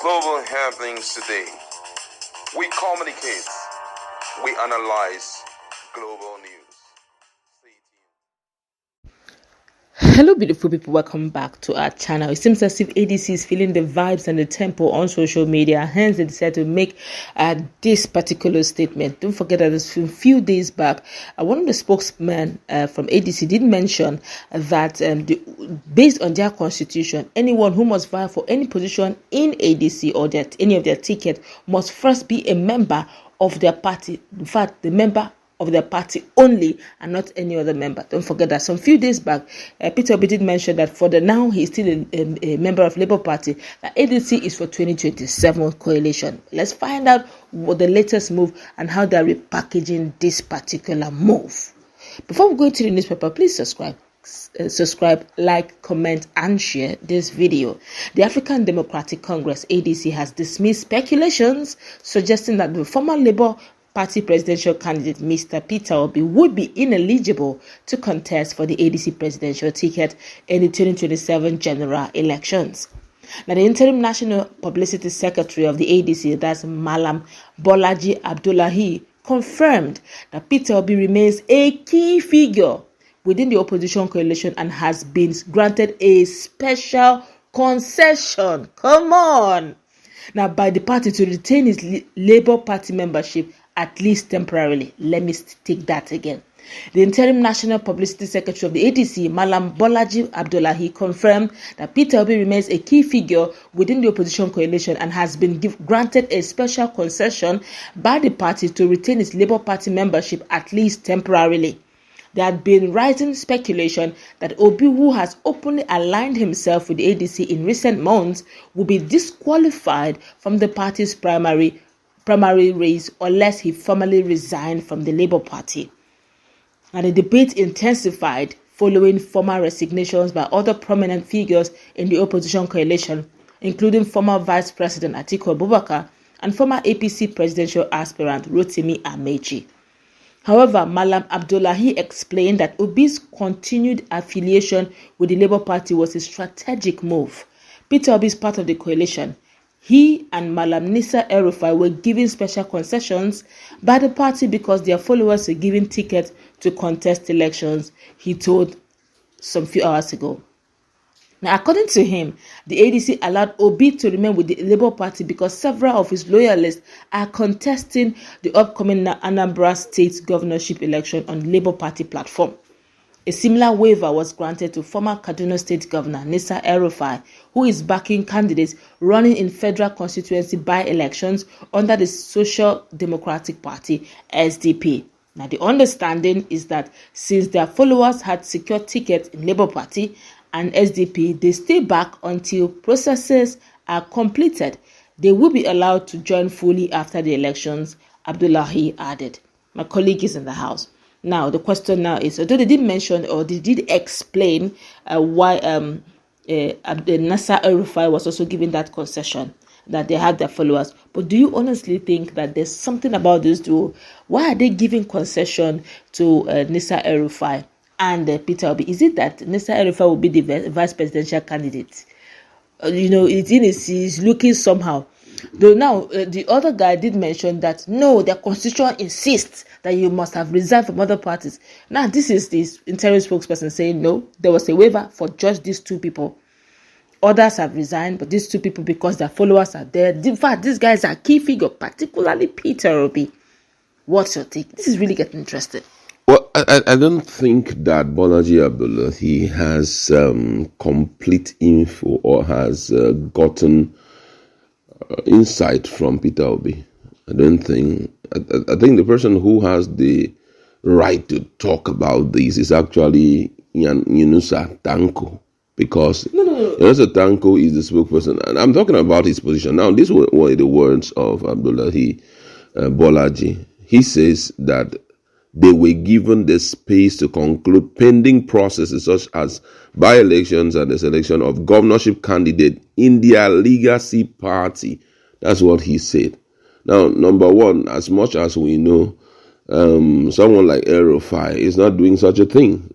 global happenings today. We communicate, we analyze global news. Hello beautiful people, welcome back to our channel. It seems as if ADC is feeling the vibes and the tempo on social media, hence they decided to make this particular statement. Don't forget that a few days back, one of the spokesmen from ADC did mention that based on their constitution, anyone who must vie for any position in ADC or any of their ticket must first be a member of their party. In fact, the member of their party only and not any other member. Don't forget that some few days back, Peter Obi did mention that for the now he's still a member of Labour Party. That ADC is for 2027 coalition. Let's find out what the latest move and how they're repackaging this particular move. Before we go into the newspaper, please subscribe, like, comment, and share this video. The African Democratic Congress (ADC) has dismissed speculations suggesting that the former Labour Party presidential candidate Mr. Peter Obi would be ineligible to contest for the ADC presidential ticket in the 2027 general elections. Now, the interim national publicity secretary of the ADC, that's Malam Bolaji Abdullahi, confirmed that Peter Obi remains a key figure within the opposition coalition and has been granted a special concession. Come on! Now, by the party to retain his Labour Party membership at least temporarily. Let me take that again. The interim national publicity secretary of the ADC, Malam Bolaji Abdullahi, confirmed that Peter Obi remains a key figure within the opposition coalition and has been granted a special concession by the party to retain its Labour Party membership at least temporarily. There had been rising speculation that Obi, who has openly aligned himself with the ADC in recent months, will be disqualified from the party's primary race unless he formally resigned from the Labour Party. And the debate intensified following former resignations by other prominent figures in the opposition coalition, including former Vice President Atiku and former APC presidential aspirant Rotimi Amechi. However, Malam Abdullahi explained that Obi's continued affiliation with the Labour Party was a strategic move. Peter Obi is part of the coalition. He and Malam Nasir elrufai were given special concessions by the party because their followers were given tickets to contest elections, he told some few hours ago. Now, according to him, the ADC allowed Obi to remain with the Labour Party because several of his loyalists are contesting the upcoming Anambra State governorship election on the Labour Party platform. A similar waiver was granted to former Kaduna State Governor Nasir elrufai, who is backing candidates running in federal constituency by-elections under the Social Democratic Party (SDP). Now, the understanding is that since their followers had secured tickets in Labour Party and SDP, they stay back until processes are completed. They will be allowed to join fully after the elections, Abdullahi added. My colleague is in the house. Now, the question now is, although they did mention or they did explain why Nasir elrufai was also given that concession, that they had their followers, but do you honestly think that there's something about this duo? Why are they giving concession to Nasir elrufai and Peter Obi? Is it that Nasir elrufai will be the vice presidential candidate? He's looking somehow. Though now, the other guy did mention that, no, their constitution insists that you must have resigned from other parties. Now, this is this interim spokesperson saying, no, there was a waiver for just these two people. Others have resigned, but these two people, because their followers are there. In fact, these guys are key figure, particularly Peter Obi. What's your take? This is really getting interesting. Well, I don't think that Bolaji Abdullahi has complete info or has gotten insight from Peter Obi. I don't think. I think the person who has the right to talk about this is actually Yunusa Tanko, because Yunusa Tanko is the spokesperson, and I'm talking about his position. Now, these were the words of Abdullahi Bolaji. He says that they were given the space to conclude pending processes such as by-elections and the selection of governorship candidate in their legacy party. That's what he said. Now, number one, as much as we know, someone like elrufai is not doing such a thing,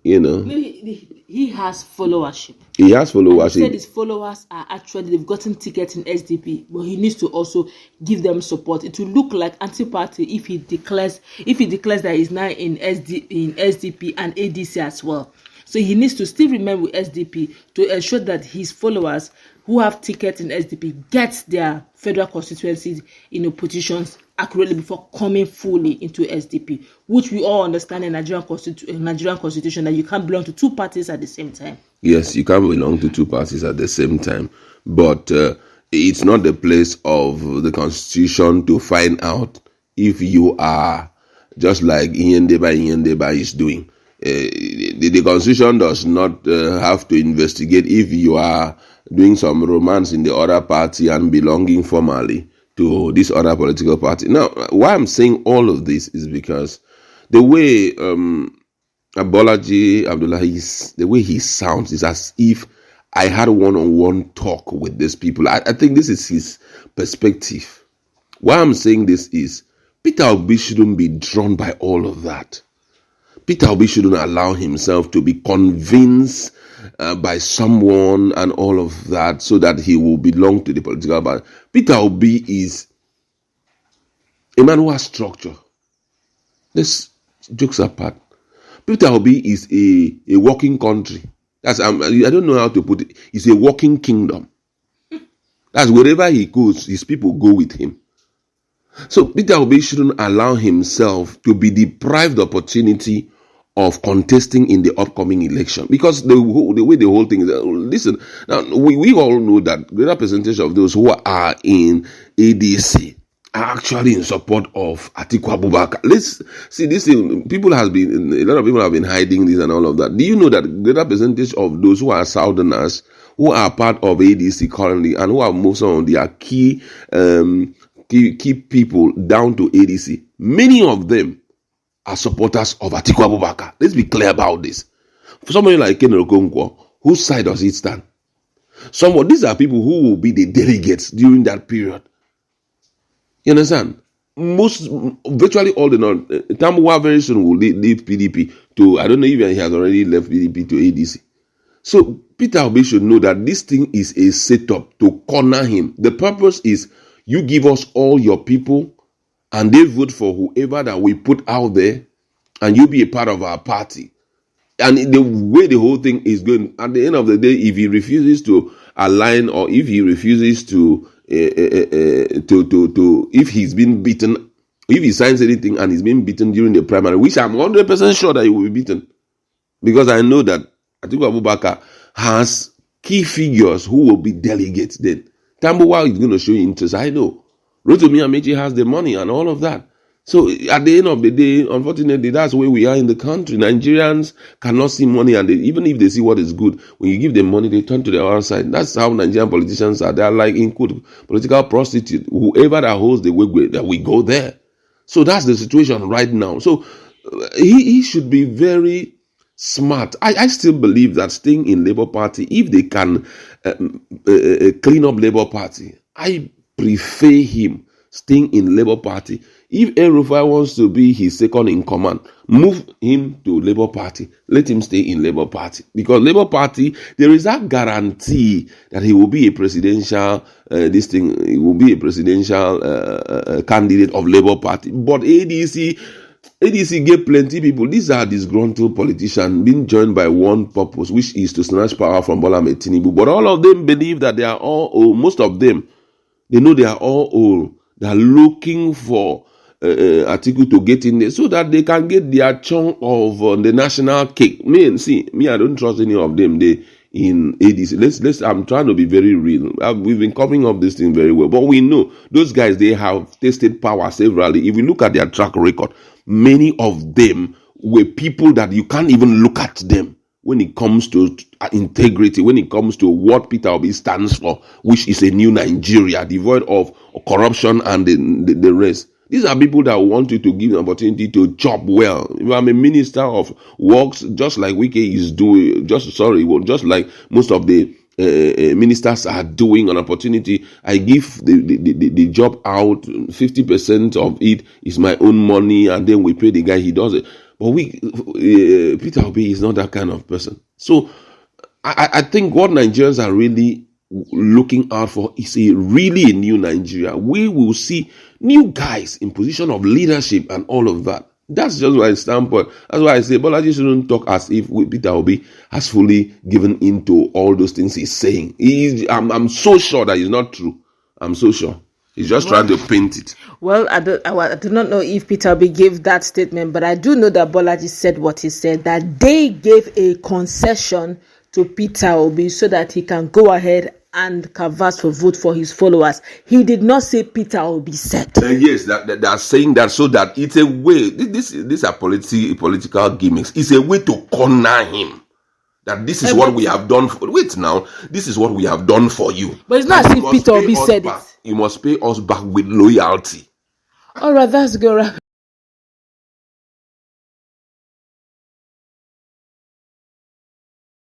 he has followership. He has followership. And he said his followers are actually, they've gotten tickets in SDP, but he needs to also give them support. It will look like anti-party if he declares that he's now in SDP and ADC as well. So he needs to still remain with SDP to ensure that his followers who have tickets in SDP get their federal constituencies in positions accurately before coming fully into SDP, which we all understand in Nigerian constitution that you can't belong to two parties at the same time. Yes, you can't belong to two parties at the same time, but it's not the place of the constitution to find out if you are just like Iyendeba is doing. The constitution does not have to investigate if you are doing some romance in the other party and belonging formally to this other political party. Now, why I'm saying all of this is because the way Bolaji Abdullahi, the way he sounds is as if I had one-on-one talk with these people. I think this is his perspective. Why I'm saying this is Peter Obi shouldn't be drawn by all of that. Peter Obi shouldn't allow himself to be convinced by someone and all of that so that he will belong to the political party. Peter Obi is a man who has structure. Let's jokes apart. Peter Obi is a walking country. That's I don't know how to put it. It's a walking kingdom. That's wherever he goes, his people go with him. So Peter Obi shouldn't allow himself to be deprived opportunity of contesting in the upcoming election, because the way the whole thing is. Listen, now we all know that greater percentage of those who are in ADC are actually in support of Atiku Abubakar. Let's see this thing. A lot of people have been hiding this and all of that. Do you know that greater percentage of those who are Southerners who are part of ADC currently and who are most of their key people down to ADC, many of them are supporters of Atiku Abubakar. Let's be clear about this. For somebody like Ken Okonkwo, whose side does it stand? These are people who will be the delegates during that period. You understand? Virtually all the Tambuwa very soon will leave PDP to, I don't know if he has already left PDP to ADC. So Peter Obi should know that this thing is a setup to corner him. The purpose is you give us all your people and they vote for whoever that we put out there, and you be a part of our party. And the way the whole thing is going, at the end of the day, if he refuses to align, or if he refuses to if he's been beaten, if he signs anything and he's been beaten during the primary, which I'm 100% sure that he will be beaten, because I know that Atiku Abubakar has key figures who will be delegates then. Tambuwa is going to show interest, I know. Rotimi Amechi has the money and all of that. So at the end of the day, unfortunately, that's where we are in the country. Nigerians cannot see money, and even if they see what is good, when you give them money, they turn to the other side. That's how Nigerian politicians are. They are like political prostitute. Whoever that holds the way that we go there. So that's the situation right now. So he should be very smart. I still believe that staying in Labour Party, if they can clean up Labour Party, I prefer him staying in Labour Party. If elrufai wants to be his second in command, move him to Labour Party. Let him stay in Labour Party. Because Labour Party, there is that guarantee that he will be a presidential, he will be a presidential candidate of Labour Party. But ADC gave plenty people. These are disgruntled politicians being joined by one purpose, which is to snatch power from Bola Ahmed Tinubu. But all of them believe that they are all old. Most of them, they know they are all old. They are looking for Atiku to get in there so that they can get their chunk of the national cake. I don't trust any of them. They in ADC. I'm trying to be very real. We've been covering up this thing very well, but we know those guys, they have tasted power severally. If you look at their track record, many of them were people that you can't even look at them when it comes to integrity, when it comes to what Peter Obi stands for, which is a new Nigeria, devoid of corruption and the rest. These are people that want you to give an opportunity to chop well. If I'm a minister of works, just like Wike is doing, just like most of the ministers are doing, an opportunity. I give the job out, 50% of it is my own money, and then we pay the guy, he does it. But Peter Obi is not that kind of person. So I think what Nigerians are really looking out for is really a new Nigeria. We will see new guys in position of leadership and all of that. That's just my standpoint. That's why I say Bolaji shouldn't talk as if Peter Obi has fully given into all those things he's saying. I'm so sure that it's not true. I'm so sure. He's just trying to paint it. Well, I do not know if Peter Obi gave that statement, but I do know that Bolaji said what he said, that they gave a concession to Peter Obi so that he can go ahead and canvass for vote for his followers. He did not say Peter Obi said. Yes, that they are saying that so that it's a way. These are political gimmicks. It's a way to corner him. That this is what we have done for. Wait now, this is what we have done for you. But it's not as if Peter Obi said it. You must pay us back with loyalty. All right, that's good.